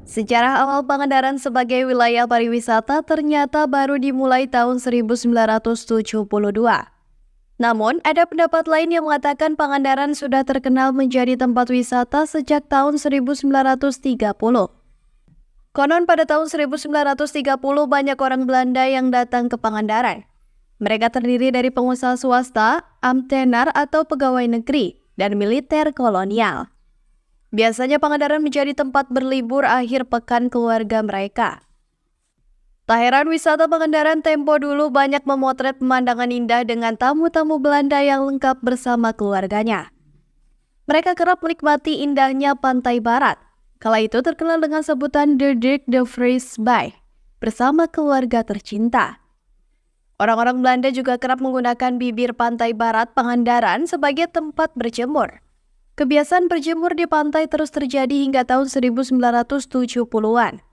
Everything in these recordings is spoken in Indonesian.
Sejarah awal Pangandaran sebagai wilayah pariwisata ternyata baru dimulai tahun 1972. Namun, ada pendapat lain yang mengatakan Pangandaran sudah terkenal menjadi tempat wisata sejak tahun 1930. Konon pada tahun 1930 banyak orang Belanda yang datang ke Pangandaran. Mereka terdiri dari pengusaha swasta, ambtenar atau pegawai negeri, dan militer kolonial. Biasanya Pangandaran menjadi tempat berlibur akhir pekan keluarga mereka. Tak heran wisata Pangandaran tempo dulu banyak memotret pemandangan indah dengan tamu-tamu Belanda yang lengkap bersama keluarganya. Mereka kerap menikmati indahnya pantai barat. Kala itu terkenal dengan sebutan The Dirk de Vries Bay, bersama keluarga tercinta. Orang-orang Belanda juga kerap menggunakan bibir pantai barat Pangandaran sebagai tempat berjemur. Kebiasaan berjemur di pantai terus terjadi hingga tahun 1970-an.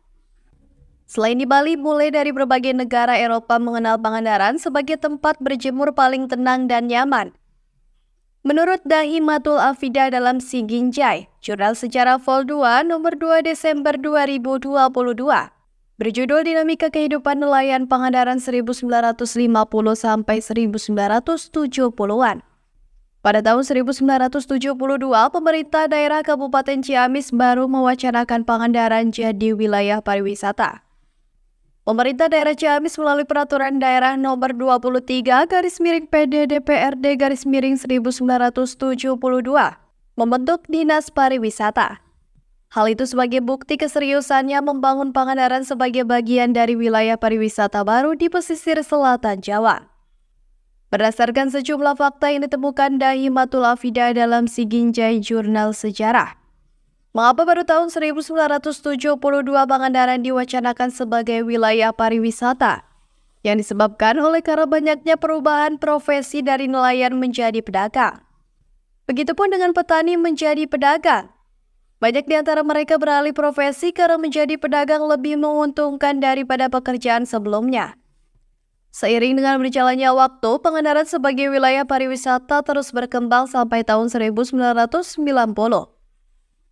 Selain di Bali, mulai dari berbagai negara Eropa mengenal Pangandaran sebagai tempat berjemur paling tenang dan nyaman. Menurut Dahimatul Afida dalam Si Ginjai, Jurnal Sejarah Vol 2 nomor 2 Desember 2022, berjudul Dinamika Kehidupan Nelayan Pangandaran 1950 sampai 1970-an. Pada tahun 1972, pemerintah daerah Kabupaten Ciamis baru mewacanakan Pangandaran jadi wilayah pariwisata. Pemerintah daerah Ciamis melalui Peraturan Daerah Nomor 23/PDDPRD/1972 membentuk Dinas Pariwisata. Hal itu sebagai bukti keseriusannya membangun Pangandaran sebagai bagian dari wilayah pariwisata baru di pesisir selatan Jawa. Berdasarkan sejumlah fakta yang ditemukan Dahimatul Afida dalam Si Ginjai Jurnal Sejarah, mengapa baru tahun 1972 Pangandaran diwacanakan sebagai wilayah pariwisata? Yang disebabkan oleh karena banyaknya perubahan profesi dari nelayan menjadi pedagang. Begitupun dengan petani menjadi pedagang. Banyak di antara mereka beralih profesi karena menjadi pedagang lebih menguntungkan daripada pekerjaan sebelumnya. Seiring dengan berjalannya waktu, Pangandaran sebagai wilayah pariwisata terus berkembang sampai tahun 1990.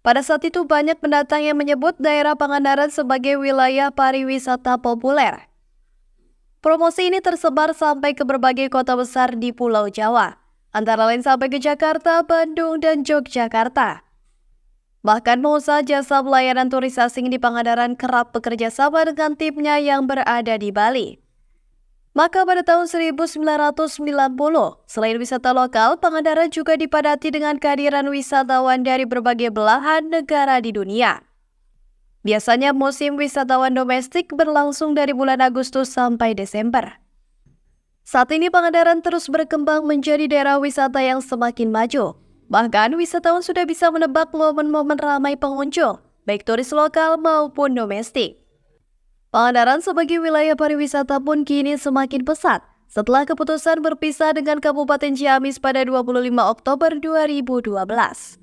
Pada saat itu banyak pendatang yang menyebut daerah Pangandaran sebagai wilayah pariwisata populer. Promosi ini tersebar sampai ke berbagai kota besar di Pulau Jawa, antara lain sampai ke Jakarta, Bandung, dan Yogyakarta. Bahkan pengusaha jasa pelayanan turis asing di Pangandaran kerap bekerja sama dengan timnya yang berada di Bali. Maka pada tahun 1990, selain wisata lokal, Pangandaran juga dipadati dengan kehadiran wisatawan dari berbagai belahan negara di dunia. Biasanya musim wisatawan domestik berlangsung dari bulan Agustus sampai Desember. Saat ini Pangandaran terus berkembang menjadi daerah wisata yang semakin maju. Bahkan wisatawan sudah bisa menebak momen-momen ramai pengunjung, baik turis lokal maupun domestik. Pangandaran sebagai wilayah pariwisata pun kini semakin pesat setelah keputusan berpisah dengan Kabupaten Ciamis pada 25 Oktober 2012.